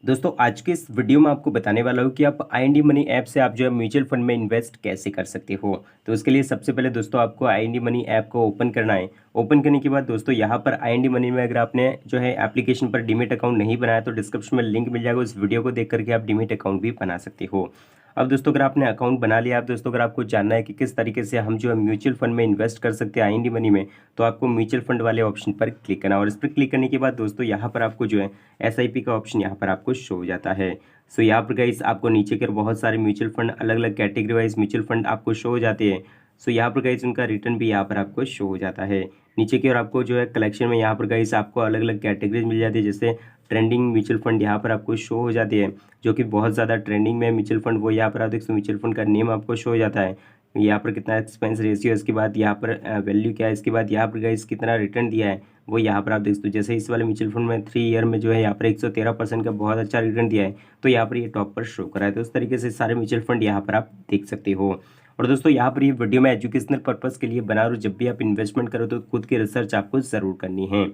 दोस्तों आज के इस वीडियो में आपको बताने वाला हूँ कि आप आईएनडी मनी ऐप से आप जो है म्यूचुअल फंड में इन्वेस्ट कैसे कर सकते हो। तो उसके लिए सबसे पहले दोस्तों आपको आईएनडी मनी ऐप को ओपन करना है। ओपन करने के बाद दोस्तों यहाँ पर आईएनडी मनी में अगर आपने जो है एप्लीकेशन पर डीमैट अकाउंट नहीं बनाया तो डिस्क्रिप्शन में लिंक मिल जाएगा, उस वीडियो को देख करके आप डीमैट अकाउंट भी बना सकते हो। अब दोस्तों अगर आपने अकाउंट बना लिया, आप दोस्तों अगर आपको जानना है कि किस तरीके से हम जो है म्यूचुअल फंड में इन्वेस्ट कर सकते हैं आईएनडी मनी में, तो आपको म्यूचुअल फंड वाले ऑप्शन पर क्लिक करना और इस पर क्लिक करने के बाद दोस्तों यहाँ पर आपको जो है एसआईपी का ऑप्शन यहाँ पर आपको शो हो जाता है। सो यहाँ पर गाइस आपको नीचे कर बहुत सारे म्यूचुअल फंड अलग अलग कैटेगरी वाइज म्यूचुअल फंड आपको शो हो जाते हैं। सो यहाँ पर गाइस उनका रिटर्न भी यहाँ पर आपको शो हो जाता है। नीचे की ओर आपको जो है कलेक्शन में यहाँ पर गाइस आपको अलग अलग कैटेगरीज मिल जाती है, जैसे ट्रेंडिंग म्यूचुअल फंड यहाँ पर आपको शो हो जाती है, जो कि बहुत ज़्यादा ट्रेंडिंग में म्यूचुअल फंड वो यहाँ पर आप देख सकते म्यूचुअल फंड का नेम आपको शो हो जाता है। यहाँ पर कितना एक्सपेंस रेशियो है, इसके बाद यहाँ पर वैल्यू क्या है, इसके बाद यहाँ पर गाइस कितना रिटर्न दिया है वो यहाँ पर आप देख सकते हो। जैसे इस वाले म्यूचुअल फंड में 3 ईयर में जो है यहाँ पर 113% का बहुत अच्छा रिटर्न दिया है, तो यहाँ पर ये टॉप पर शो कर रहा है। तो उस तरीके से सारे म्यूचुअल फंड यहाँ पर आप देख सकते हो। और दोस्तों यहाँ पर ये वीडियो मैं एजुकेशनल पर्पज़ के लिए बना रहा हूँ, जब भी आप इन्वेस्टमेंट करो तो खुद की रिसर्च आपको ज़रूर करनी है।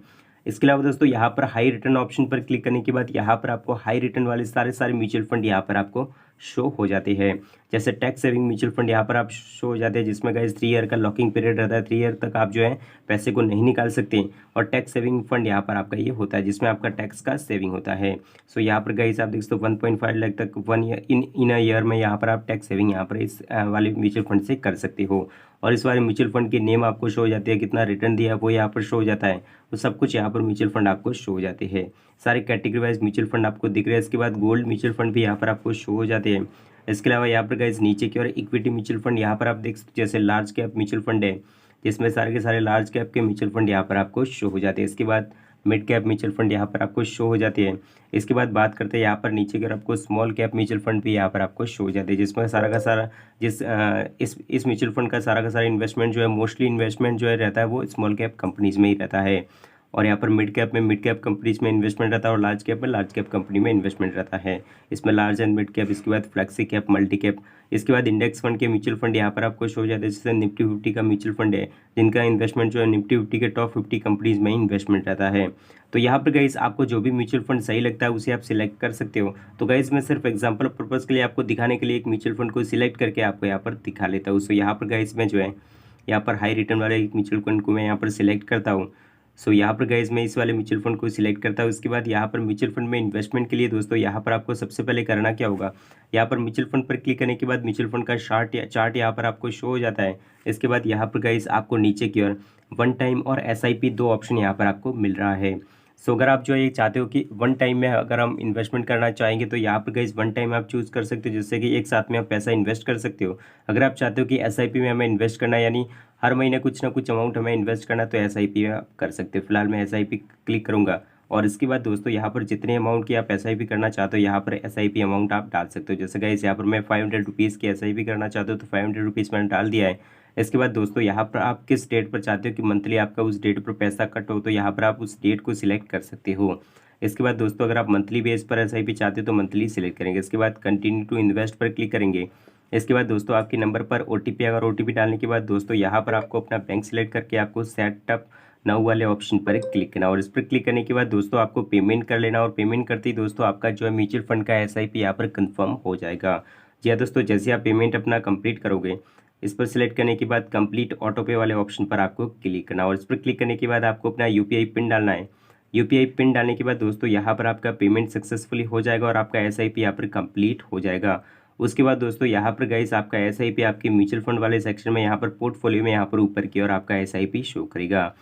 इसके अलावा दोस्तों यहाँ पर हाई रिटर्न ऑप्शन पर क्लिक करने के बाद यहाँ पर आपको हाई रिटर्न वाले सारे म्यूचुअल फंड यहाँ पर आपको शो हो जाते हैं। जैसे टैक्स सेविंग म्यूचुअल फंड यहाँ पर आप शो हो जाते हैं, जिसमें गाइस 3 ईयर का लॉकिंग पीरियड रहता है, 3 ईयर तक आप जो है पैसे को नहीं निकाल सकते। और टैक्स सेविंग फंड यहाँ पर आपका ये होता है जिसमें आपका टैक्स का सेविंग होता है। सो यहाँ पर गाइस आप देख सकते हो 1.5 लाख तक 1 ईयर इन अ ईयर में यहाँ पर आप टैक्स सेविंग यहाँ पर इस वाले म्यूचुअल फंड से कर सकते हो। और इस वाले म्यूचुअल फंड के नेम आपको शो हो जाते हैं, कितना रिटर्न दिया वो यहाँ पर शो हो जाता है, तो सब कुछ यहाँ पर म्यूचुअल फंड आपको शो हो जाते हैं। सारे कैटेगरी वाइज म्यूचुअल फंड आपको दिख रहे हैं। इसके बाद गोल्ड म्यूचुअल फंड भी यहाँ पर आपको शो हो जाते हैं। इसके अलावा यहाँ पर गाइस नीचे की ओर इक्विटी म्यूचुअल फंड यहाँ पर आप देख सकते हो, जैसे लार्ज कैप म्यूचुअल फंड है जिसमें सारे के सारे लार्ज कैप के म्यूचुअल फंड यहाँ पर आपको शो हो जाते हैं। इसके बाद मिड कैप म्यूचुअल फंड यहाँ पर आपको शो हो जाती है। इसके बाद बात करते हैं यहाँ पर नीचे की ओर आपको स्मॉल कैप म्यूचुअल फंड भी यहाँ पर आपको शो हो जाती है, जिसमें सारा का सारा इस म्यूचुअल फंड का सारा इन्वेस्टमेंट जो है मोस्टली इन्वेस्टमेंट जो है रहता है वो स्मॉल कैप कंपनीज में ही रहता है। और यहाँ पर मिड कैप कंपनीज में इन्वेस्टमेंट रहता है और लार्ज कैप में लार्ज कैप कंपनी में इन्वेस्टमेंट रहता है। इसमें लार्ज एंड मिड कैप, इसके बाद फ्लेक्सी कैप, मल्टी कैप, इसके बाद इंडेक्स फंड के म्यूचुअल फंड यहाँ पर आपको शो हो जाते हैं, जैसे निफ्टी 50 का म्यूचुअल फंड है जिनका इन्वेस्टमेंट जो है निफ्टी 50 के टॉप 50 कंपनीज में इन्वेस्टमेंट रहता है। तो यहाँ पर गाइस आपको जो भी म्यूचुअल फंड सही लगता है उसे आप सिलेक्ट कर सकते हो। तो गाइस मैं सिर्फ एग्जांपल पर्पज़ के लिए आपको दिखाने के लिए एक म्यूचुअल फंड को सिलेक्ट करके आपको यहाँ पर दिखा लेता हूँ। सो यहाँ पर गाइस मैं जो है यहाँ पर हाई रिटर्न वाले एक म्यूचुअल फंड को मैं यहाँ पर सिलेक्ट करता हूँ। सो यहाँ पर गाइस मैं इस वाले म्यूचुअल फंड को सिलेक्ट करता हूँ। उसके बाद यहाँ पर म्यूचुअल फंड में इन्वेस्टमेंट के लिए दोस्तों यहाँ पर आपको सबसे पहले करना क्या होगा, यहाँ पर म्यूचुअल फंड पर क्लिक करने के बाद म्यूचुअल फंड का चार्ट यहाँ पर आपको शो हो जाता है। इसके बाद यहाँ पर गाइस आपको नीचे की ओर वन टाइम और एसआईपी 2 ऑप्शन यहाँ पर आपको मिल रहा है। सो अगर आप जो है ये चाहते हो कि वन टाइम में अगर हम इन्वेस्टमेंट करना चाहेंगे तो यहाँ पर गाइस वन टाइम आप चूज़ कर सकते हो, जिससे कि एक साथ में आप पैसा इन्वेस्ट कर सकते हो। अगर आप चाहते हो कि एसआईपी में हमें इन्वेस्ट करना है, यानी हर महीने कुछ ना कुछ अमाउंट हमें इन्वेस्ट करना, तो एसआईपी में आप कर सकते हो। फिलहाल मैं एसआईपी क्लिक करूँगा और इसके बाद दोस्तों यहाँ पर जितने अमाउंट की आप एसआईपी करना चाहते हो यहाँ पर एसआईपी अमाउंट आप डाल सकते हो। जैसे गाइस यहाँ पर मैं 500 रुपीज़ की एसआईपी करना चाहता हूँ तो 500 रुपीज़ मैंने डाल दिया है। इसके बाद दोस्तों यहाँ पर आप किस डेट पर चाहते हो कि मंथली आपका उस डेट पर पैसा कट हो, तो यहाँ पर आप उस डेट को सिलेक्ट कर सकते हो। इसके बाद दोस्तों अगर आप मंथली बेस पर एसआईपी चाहते हो तो मंथली सिलेक्ट करेंगे। इसके बाद कंटिन्यू टू इन्वेस्ट पर क्लिक करेंगे। इसके बाद दोस्तों आपके नंबर पर ओटीपी, अगर ओटीपी डालने के बाद दोस्तों यहाँ पर आपको अपना बैंक सिलेक्ट करके आपको सेटअप नाउ वाले ऑप्शन पर क्लिक करना और इस पर क्लिक करने के बाद दोस्तों आपको पेमेंट कर लेना और पेमेंट करते ही दोस्तों आपका जो है म्यूचुअल फंड का एसआईपी यहाँ पर कंफर्म हो जाएगा। जी हाँ दोस्तों, जैसे आप पेमेंट अपना कंप्लीट करोगे इस पर सिलेक्ट करने के बाद कंप्लीट ऑटो पे वाले ऑप्शन पर आपको क्लिक करना और इस पर क्लिक करने के बाद आपको अपना यूपीआई पिन डालना है। यूपीआई पिन डालने के बाद दोस्तों यहाँ पर आपका पेमेंट सक्सेसफुली हो जाएगा और आपका एसआईपी यहाँ पर कंप्लीट हो जाएगा। उसके बाद दोस्तों यहाँ पर गाइस आपका एसआईपी आपके म्यूचुअल फंड वाले सेक्शन में यहाँ पर पोर्टफोलियो में यहाँ पर ऊपर की ओर आपका एसआईपी शो करेगा।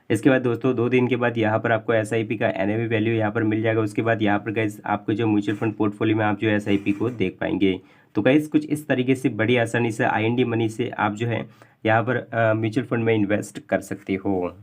इसके बाद दोस्तों 2 दिन के बाद यहाँ पर आपको एसआईपी का एनएवी वैल्यू यहाँ पर मिल जाएगा। उसके बाद यहाँ पर गाइस आपको जो म्यूचुअल फंड पोर्टफोलियो में आप जो एसआईपी को देख पाएंगे। तो गाइस कुछ इस तरीके से बड़ी आसानी से आईएनडी मनी से आप जो है यहाँ पर म्यूचुअल फंड में इन्वेस्ट कर सकते हो।